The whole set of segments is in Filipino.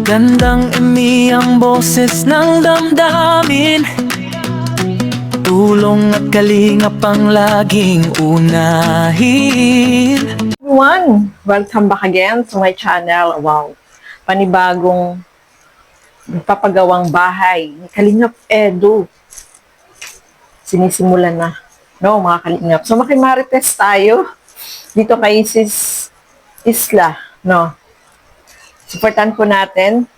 Magandang ang boses ng damdamin. Tulong at kalingap ang laging unahin. Everyone, welcome back again to my channel. Wow, panibagong papagawang bahay ni Kalingap Edu. Sinisimulan na, no, mga Kalingap. So makimarites tayo dito kay Sis Isla, no. Supportan po natin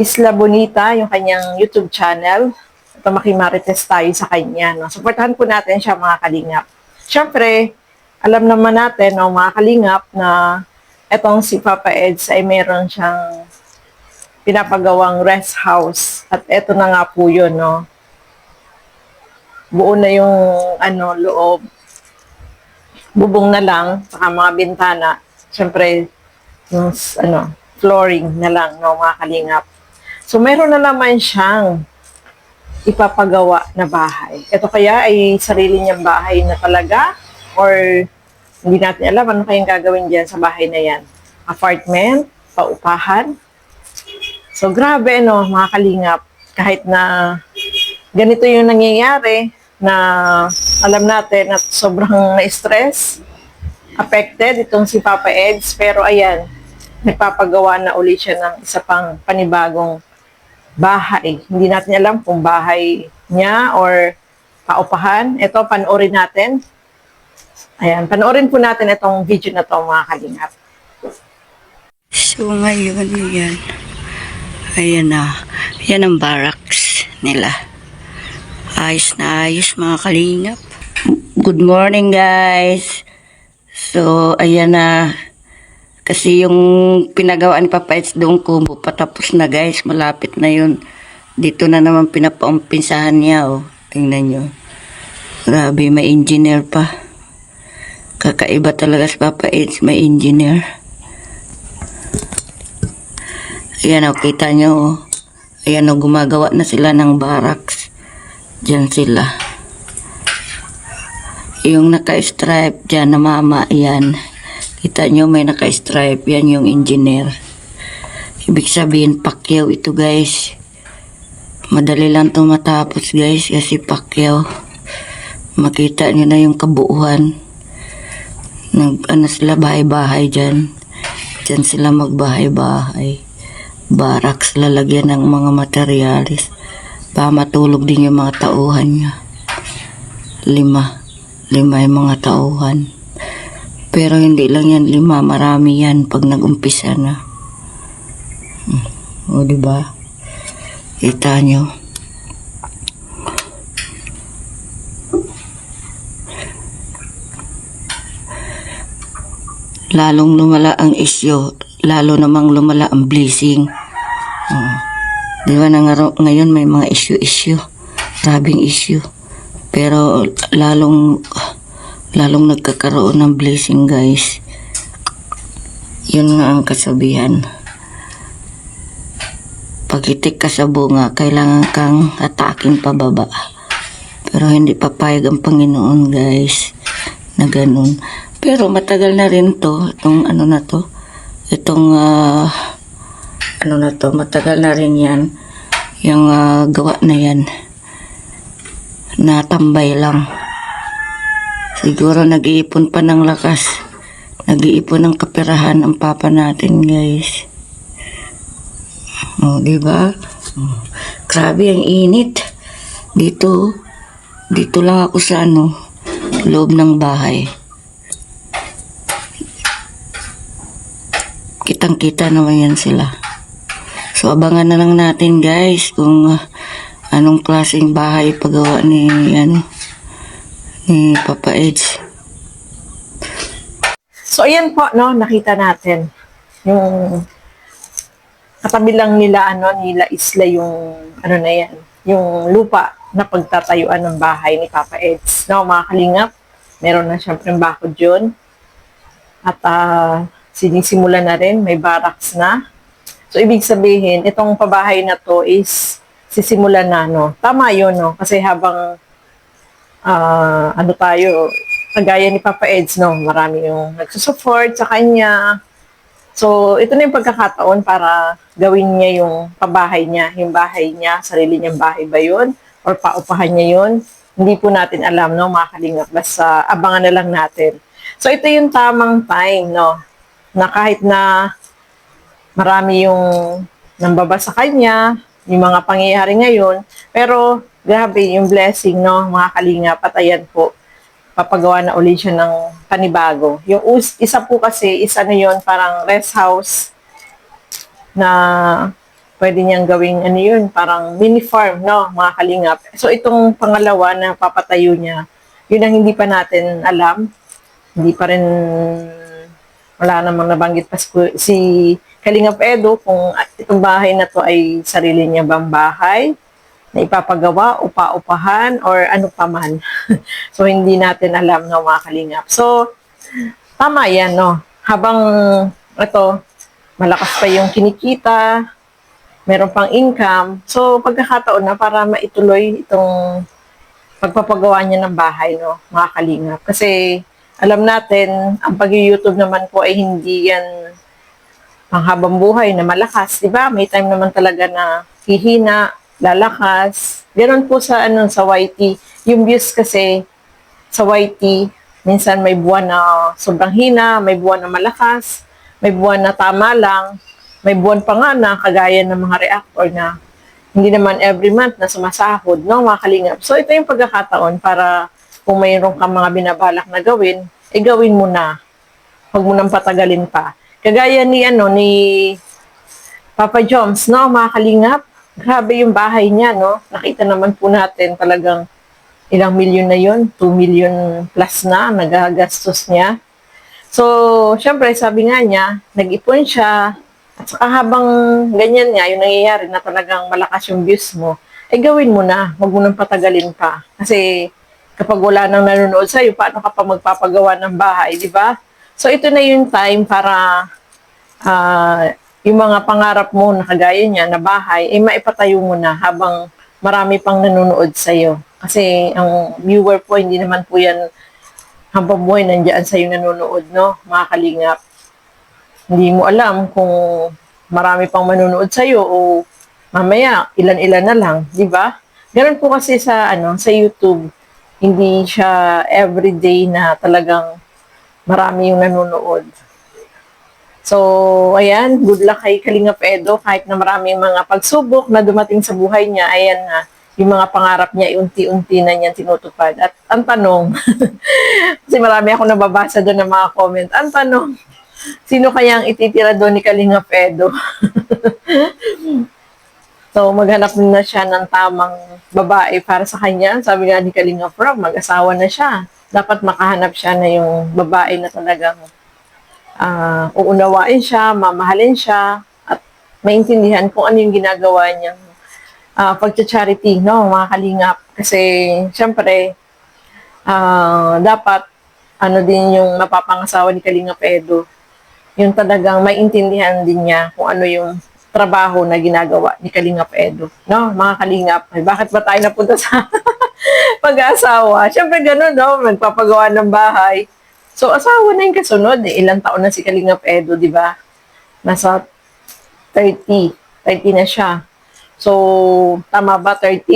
Isla Bonita, yung kanyang YouTube channel. Ito, makimarites tayo sa kanya, no. Supportahan po natin siya, mga Kalingap. Siyempre, alam naman natin, no, mga Kalingap, na etong si Papa Eds ay meron siyang pinapagawang rest house. At eto na nga po yun, no. Buo na yung loob. Bubong na lang, saka mga bintana. Siyempre, yung flooring na lang, no, mga Kalingap. So, meron na naman siyang ipapagawa na bahay. Ito kaya ay sarili niyang bahay na talaga? Or hindi natin alam ano kayang gagawin diyan sa bahay na yan? Apartment? Paupahan? So, grabe, no, mga Kalingap. Kahit na ganito yung nangyayari, na alam natin at sobrang na-stress, affected itong si Papa Eds, pero ayan, nagpapagawa na uli siya ng isa pang panibagong bahay. Hindi natin alam kung bahay niya or paupahan. Ito, panoorin natin. Ayan, panoorin po natin itong video na to, mga Kalingap. So ngayon, yan. Ayan na. Yan ang barracks nila. Ayos na ayos, mga Kalingap. Good morning, guys. So, ayan na. Kasi yung pinagawa ni Papa Eds doon kubo, patapos na, guys. Malapit na yun. Dito na naman pinapaumpisahan niya, oh. Tingnan nyo. Grabe, may engineer pa. Kakaiba talaga si Papa Eds, may engineer. Ayan, oh, kita nyo, oh. Ayan, oh, gumagawa na sila ng barracks. Diyan sila. Yung naka-stripe dyan na mama, yan. Kita nyo, may naka-stripe. Yan yung engineer. Ibig sabihin, Pacquiao ito, guys. Madali lang ito matapos, guys, kasi Pacquiao. Makita nyo na yung kabuuan. Sila, bahay-bahay dyan. Dyan sila magbahay-bahay. Barracks, lalagyan ng mga materialis. Para matulog din yung mga tauhan niya. Lima yung mga tauhan. Pero hindi lang yan 5, marami yan pag nag-umpisa na. O, diba? Kita nyo. Lalong lumala ang isyo, lalo namang lumala ang blessing. Diba na ngayon may mga issue. Grabing issue. Pero lalong nagkakaroon ng blessing, guys. Yun nga ang kasabihan. Pag-itik ka sa bunga, kailangan kang atakin pababa. Pero hindi papayag ang Panginoon, guys, na ganun. Pero matagal na rin to, itong matagal na rin yan. Yung gawa na yan. Natambay lang. Siguro nag-iipon pa ng lakas. Nag-iipon ng kaperahan ang papa natin, guys. O, diba? Grabe ang init. Dito lang ako sa loob ng bahay. Kitang-kita naman yan sila. So, abangan na lang natin, guys, kung anong klaseng bahay pagawa ni Papa Eds. So, ayan po, no, nakita natin yung katabi lang nila, nila Isla yung, na yan, yung lupa na pagtatayuan ng bahay ni Papa Eds. No, mga Kalingap, meron na siyempre bakod yun. At, sinisimula na rin, may barracks na. So, ibig sabihin, itong pabahay na to is sisimulan na, no. Tama yun, no, kasi habang kagaya ni Papa Eds, no, marami yung nagsusupport sa kanya, So, ito na yung pagkakataon para gawin niya yung pabahay niya, yung bahay niya, sarili niyang bahay ba yun? Or paupahan niya yun? Hindi po natin alam, no, mga kalingap. Basta abangan na lang natin. So, ito yung tamang time, no, na kahit na marami yung nambaba sa kanya, yung mga pangyayari ngayon, pero grabe yung blessing, no, mga kalingap. At ayan po, papagawa na ulit siya ng panibago. Yung isa po kasi, isa na yun, parang rest house na pwede niyang gawing ano yun, parang mini farm, no, mga kalingap. So, itong pangalawa na papatayo niya, yun ang hindi pa natin alam. Hindi pa rin, wala namang nabanggit pa si Kalingap Edo kung itong bahay na to ay sarili niya bang bahay na ipapagawa, upa-upahan, or ano pa man. So, hindi natin alam, no, mga kalingap. So, tama yan, no. Habang ito, malakas pa yung kinikita, meron pang income. So, pagkakataon na para maituloy itong pagpapagawa niya ng bahay, no, mga kalingap. Kasi, alam natin, ang pag-YouTube naman po ay hindi yan panghabang buhay na malakas, di ba? May time naman talaga na hihina, lalakas. Ganon po sa sa YT. Yung views kasi sa YT, minsan may buwan na sobrang hina, may buwan na malakas, may buwan na tama lang, may buwan pa nga na kagaya ng mga reactor na hindi naman every month na sumasahod, no, mga kalingap. So, ito yung pagkakataon para kung mayroon kang mga binabalak na gawin, gawin mo na. Huwag mo nang patagalin pa. Kagaya ni Papa Joms, no, mga kalingap. Grabe yung bahay niya, no? Nakita naman po natin talagang ilang milyon na yon, 2 million plus na nagagastos niya. So, syempre, sabi nga niya, nag-ipon siya. At saka habang ganyan nga, yung nangyayari na talagang malakas yung views mo, gawin mo na. Huwag mo nang patagalin pa. Kasi kapag wala nang nanonood sa'yo, paano ka pa magpapagawa ng bahay, di ba? So, ito na yung time para yung mga pangarap mo na kagaya niya na bahay, maipatayo mo na habang marami pang nanonood sa'yo. Kasi ang viewer po, hindi naman po yan habang buhay nandiyan sa'yo nanonood, no, mga kalingap. Hindi mo alam kung marami pang manonood sa'yo o mamaya ilan-ilan na lang, di ba? Ganun po kasi sa sa YouTube, hindi siya everyday na talagang marami yung nanonood. So, ayan, good luck kay Kalingap Edo. Kahit na maraming mga pagsubok na dumating sa buhay niya, ayan na, yung mga pangarap niya, unti-unti na niya tinutupad. At ang tanong, kasi marami ako nababasa doon ng mga comment, ang tanong, sino kayang ititira doon ni Kalingap Edo? So, maghanap na siya ng tamang babae para sa kanya. Sabi nga ni Kalingap Rob, mag-asawa na siya. Dapat makahanap siya na yung babae na talagang uunawain siya, mamahalin siya, at maintindihan kung ano yung ginagawa niyang pagcha-charity, no, mga kalingap. Kasi, syempre, dapat, din yung mapapangasawa ni Kalingap Edo, yung talagang maintindihan din niya kung ano yung trabaho na ginagawa ni Kalingap Edo. No, mga kalingap, bakit ba tayo napunta sa pag-aasawa? Syempre ganun, no, magpapagawa ng bahay. So, asawa na yung kasunod. Ilang taon na si Kalingap Edo, di ba? Nasa 30 na siya. So, tama ba 30?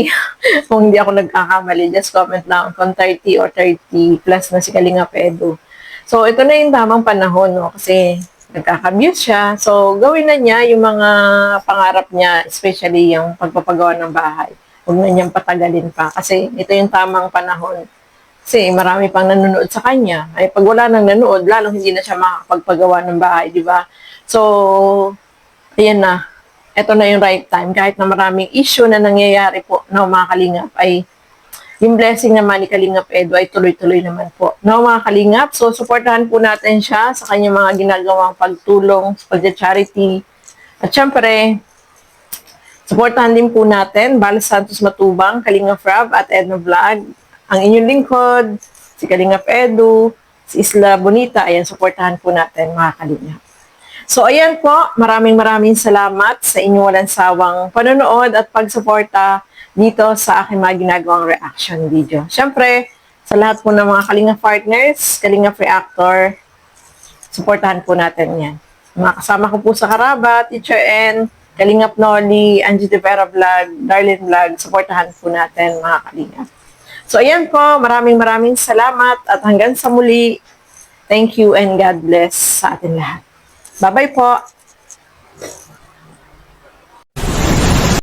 Kung hindi ako nagkakamali, just comment lang kung 30 or 30 plus na si Kalingap Edo. So, ito na yung tamang panahon, no? Kasi nagkakamute siya. So, gawin na niya yung mga pangarap niya, especially yung pagpapagawa ng bahay. Huwag na niyang patagalin pa. Kasi ito yung tamang panahon. Kasi marami pang nanonood sa kanya. Ay, pag wala nang nanood, lalong hindi na siya makakapagpagawa ng bahay, di ba? So, ayan na. Ito na yung right time. Kahit na maraming issue na nangyayari po, no, mga kalingap, ay yung blessing naman ni Kalingap Edo ay tuloy-tuloy naman po. No, mga kalingap, so supportahan po natin siya sa kanyang mga ginagawang pagtulong, pag-charity. At syempre, supportahan din po natin Bal Santos Matubang, Kalingap Rob at Edno Vlog. Ang inyong lingkod, si Kalingap Edo, si Isla Bonita, ayan, supportahan po natin, mga kalingap. So, ayan po, maraming salamat sa inyong walang sawang panonood at pagsuporta dito sa aking mga ginagawang reaction video. Siyempre, sa lahat po ng mga Kalingap partners, Kalingap reactor, supportahan po natin yan. Mga kasama ko po sa Karaba, Teacher N, Kalingap Noli, Angie De Vera Vlog, Darlene Vlog, supportahan po natin mga kalingap. So ayan po, maraming salamat at hanggang sa muli, thank you and God bless sa atin lahat. Bye-bye po!